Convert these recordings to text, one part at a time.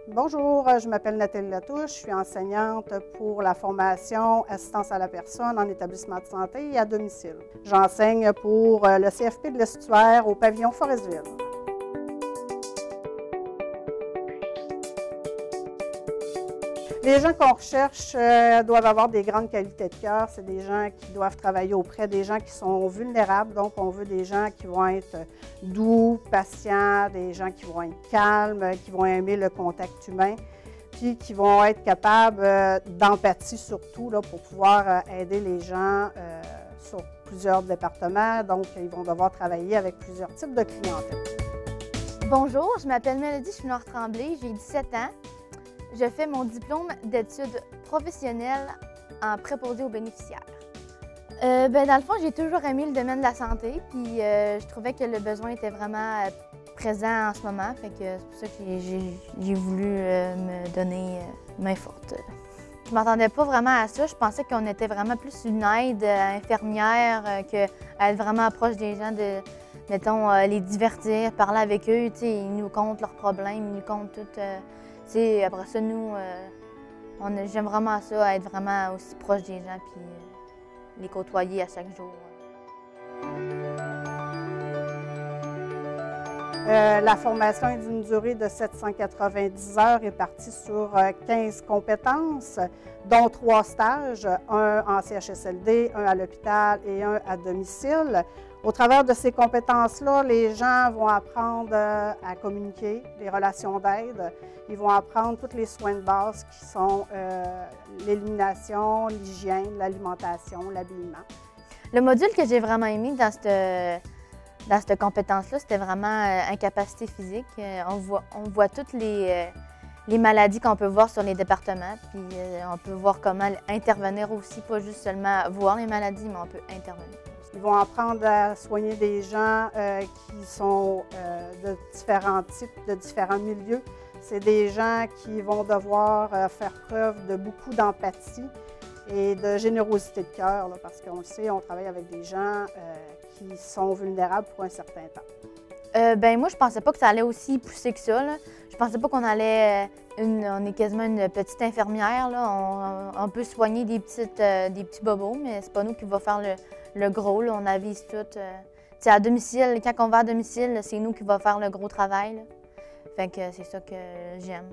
Bonjour, je m'appelle Nathalie Latouche, je suis enseignante pour la formation assistance à la personne en établissement de santé et à domicile. J'enseigne pour le CFP de l'Estuaire au pavillon Forestville. Les gens qu'on recherche doivent avoir des grandes qualités de cœur. C'est des gens qui doivent travailler auprès des gens qui sont vulnérables. Donc, on veut des gens qui vont être doux, patients, des gens qui vont être calmes, qui vont aimer le contact humain, puis qui vont être capables d'empathie surtout là, pour pouvoir aider les gens sur plusieurs départements. Donc, ils vont devoir travailler avec plusieurs types de clientèle. Bonjour, je m'appelle Mélodie Chouinard-Tremblay, j'ai 17 ans. Je fais mon diplôme d'études professionnelles en préposé aux bénéficiaires. Dans le fond, j'ai toujours aimé le domaine de la santé, puis je trouvais que le besoin était vraiment présent en ce moment, fait que c'est pour ça que j'ai voulu me donner main forte. Je ne m'attendais pas vraiment à ça, je pensais qu'on était vraiment plus une aide infirmière qu'à être vraiment proche des gens, mettons, les divertir, parler avec eux, ils nous content leurs problèmes, ils nous content tout. Après ça, nous, j'aime vraiment ça, être vraiment aussi proche des gens puis les côtoyer à chaque jour. La formation est d'une durée de 790 heures répartie sur 15 compétences, dont 3 stages, un en CHSLD, un à l'hôpital et un à domicile. Au travers de ces compétences-là, les gens vont apprendre à communiquer, les relations d'aide. Ils vont apprendre tous les soins de base qui sont l'élimination, l'hygiène, l'alimentation, l'habillement. Le module que j'ai vraiment aimé dans cette compétence-là, c'était vraiment incapacité physique. On voit toutes les maladies qu'on peut voir sur les départements, puis on peut voir comment intervenir aussi, pas juste seulement voir les maladies, mais on peut intervenir. Ils vont apprendre à soigner des gens qui sont de différents types, de différents milieux. C'est des gens qui vont devoir faire preuve de beaucoup d'empathie et de générosité de cœur, parce qu'on le sait, on travaille avec des gens qui sont vulnérables pour un certain temps. Moi, je pensais pas que ça allait aussi pousser que ça, là. Je pensais pas qu'on allait... on est quasiment une petite infirmière, là. On peut soigner des petits bobos, mais c'est pas nous qui va faire le gros, là. On avise tout. À domicile, quand on va à domicile, c'est nous qui va faire le gros travail, là. Fait que c'est ça que j'aime.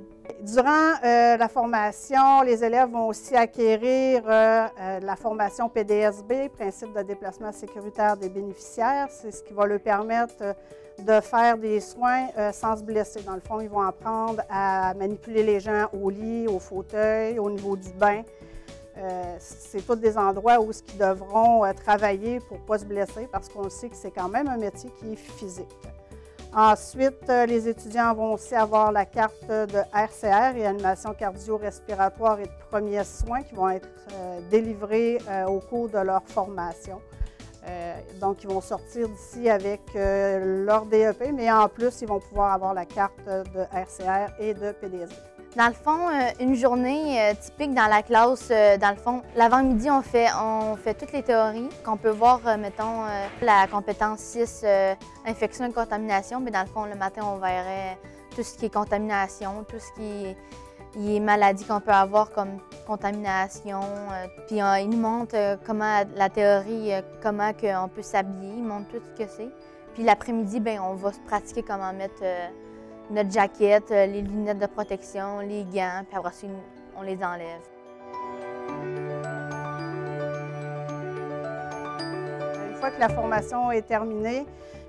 Durant la formation, les élèves vont aussi acquérir la formation PDSB, principe de déplacement sécuritaire des bénéficiaires. C'est ce qui va leur permettre de faire des soins sans se blesser. Dans le fond, ils vont apprendre à manipuler les gens au lit, au fauteuil, au niveau du bain. C'est tous des endroits où ils devront travailler pour ne pas se blesser parce qu'on sait que c'est quand même un métier qui est physique. Ensuite, les étudiants vont aussi avoir la carte de RCR, réanimation cardio-respiratoire et de premiers soins qui vont être délivrés au cours de leur formation. Donc, ils vont sortir d'ici avec leur DEP, mais en plus, ils vont pouvoir avoir la carte de RCR et de PDSB. Dans le fond, une journée typique dans la classe, dans le fond, l'avant-midi, on fait toutes les théories qu'on peut voir, mettons, la compétence 6, infection et contamination, mais dans le fond, le matin, on verrait tout ce qui est contamination, tout ce qui est maladie qu'on peut avoir comme contamination. Puis il nous montre comment la théorie, comment on peut s'habiller, il montre tout ce que c'est. Puis l'après-midi, on va se pratiquer comment mettre notre jaquette, les lunettes de protection, les gants, puis après ça, on les enlève. Une fois que la formation est terminée,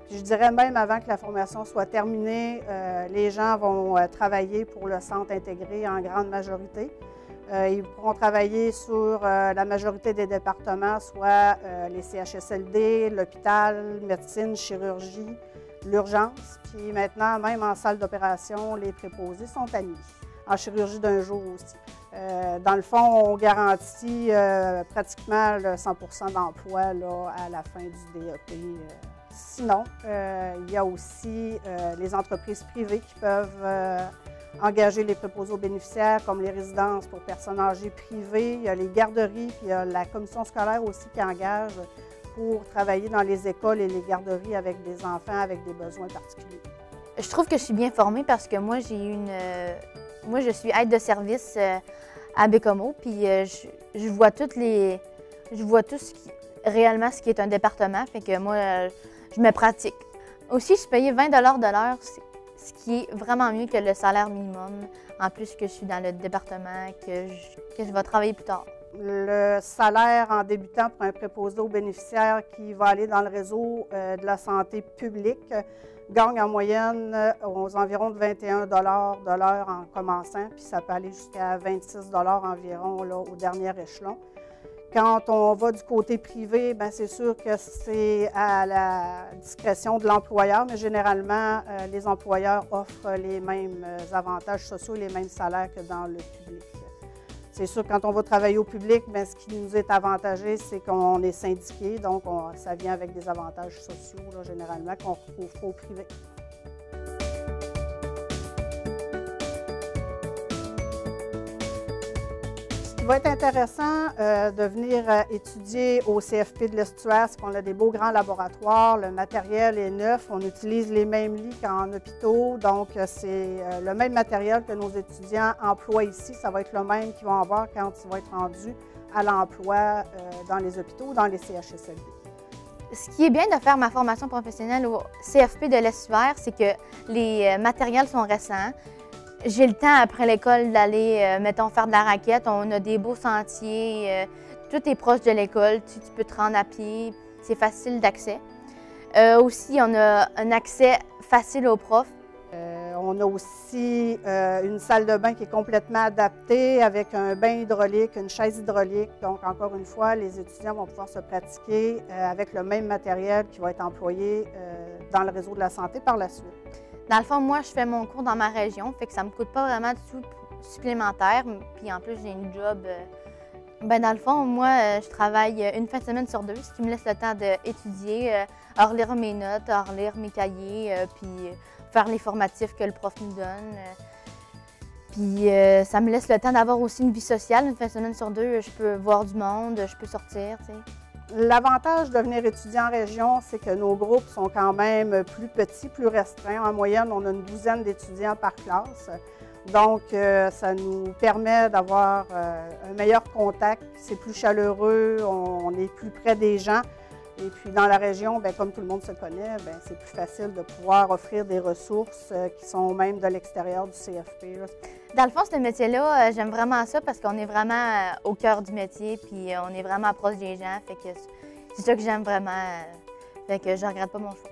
puis je dirais même avant que la formation soit terminée, les gens vont travailler pour le centre intégré en grande majorité. Ils pourront travailler sur la majorité des départements, soit les CHSLD, l'hôpital, médecine, chirurgie, l'urgence. Puis maintenant, même en salle d'opération, les préposés sont admis. En chirurgie d'un jour aussi. Dans le fond, on garantit pratiquement le 100% d'emploi à la fin du DEP. Sinon, il y a aussi les entreprises privées qui peuvent engager les préposés aux bénéficiaires, comme les résidences pour personnes âgées privées. Il y a les garderies, puis il y a la commission scolaire aussi qui engage pour travailler dans les écoles et les garderies avec des enfants avec des besoins particuliers. Je trouve que je suis bien formée parce que moi, j'ai eu Moi, je suis aide de service à Bécomo, puis je vois tout réellement ce qui est un département, fait que moi, je me pratique. Aussi, je suis payée 20 $ de l'heure, ce qui est vraiment mieux que le salaire minimum, en plus que je suis dans le département, que je vais travailler plus tard. Le salaire en débutant pour un préposé aux bénéficiaires qui va aller dans le réseau de la santé publique gagne en moyenne aux environs de 21 $ de l'heure en commençant, puis ça peut aller jusqu'à 26 $ environ là, au dernier échelon. Quand on va du côté privé, bien, c'est sûr que c'est à la discrétion de l'employeur, mais généralement, les employeurs offrent les mêmes avantages sociaux, les mêmes salaires que dans le public. C'est sûr que quand on va travailler au public, bien, ce qui nous est avantagé, c'est qu'on est syndiqué, donc ça vient avec des avantages sociaux, là, généralement, qu'on ne retrouve pas au privé. Ce qui va être intéressant de venir étudier au CFP de l'Estuaire, c'est qu'on a des beaux grands laboratoires, le matériel est neuf, on utilise les mêmes lits qu'en hôpitaux, donc c'est le même matériel que nos étudiants emploient ici, ça va être le même qu'ils vont avoir quand ils vont être rendus à l'emploi dans les hôpitaux ou dans les CHSLD. Ce qui est bien de faire ma formation professionnelle au CFP de l'Estuaire, c'est que les matériels sont récents. J'ai le temps après l'école d'aller, mettons, faire de la raquette. On a des beaux sentiers, tout est proche de l'école, tu peux te rendre à pied, c'est facile d'accès. Aussi, on a un accès facile aux profs. On a aussi une salle de bain qui est complètement adaptée avec un bain hydraulique, une chaise hydraulique. Donc, encore une fois, les étudiants vont pouvoir se pratiquer avec le même matériel qui va être employé dans le réseau de la santé par la suite. Dans le fond, moi, je fais mon cours dans ma région, fait que ça ne me coûte pas vraiment de sous supplémentaires. Puis en plus, j'ai une job. Dans le fond, moi, je travaille une fin de semaine sur 2, ce qui me laisse le temps d'étudier, à relire mes notes, à relire mes cahiers, puis faire les formatifs que le prof nous donne. Puis ça me laisse le temps d'avoir aussi une vie sociale. Une fin de semaine sur 2, je peux voir du monde, je peux sortir, tu sais. L'avantage de venir étudier en région, c'est que nos groupes sont quand même plus petits, plus restreints. En moyenne, on a une douzaine d'étudiants par classe. Donc, ça nous permet d'avoir un meilleur contact. C'est plus chaleureux, on est plus près des gens. Et puis, dans la région, bien, comme tout le monde se connaît, bien, c'est plus facile de pouvoir offrir des ressources qui sont même de l'extérieur du CFP. Là. Dans le fond, ce métier-là, j'aime vraiment ça parce qu'on est vraiment au cœur du métier, puis on est vraiment proche des gens. Fait que c'est ça que j'aime vraiment. Fait que je regrette pas mon choix.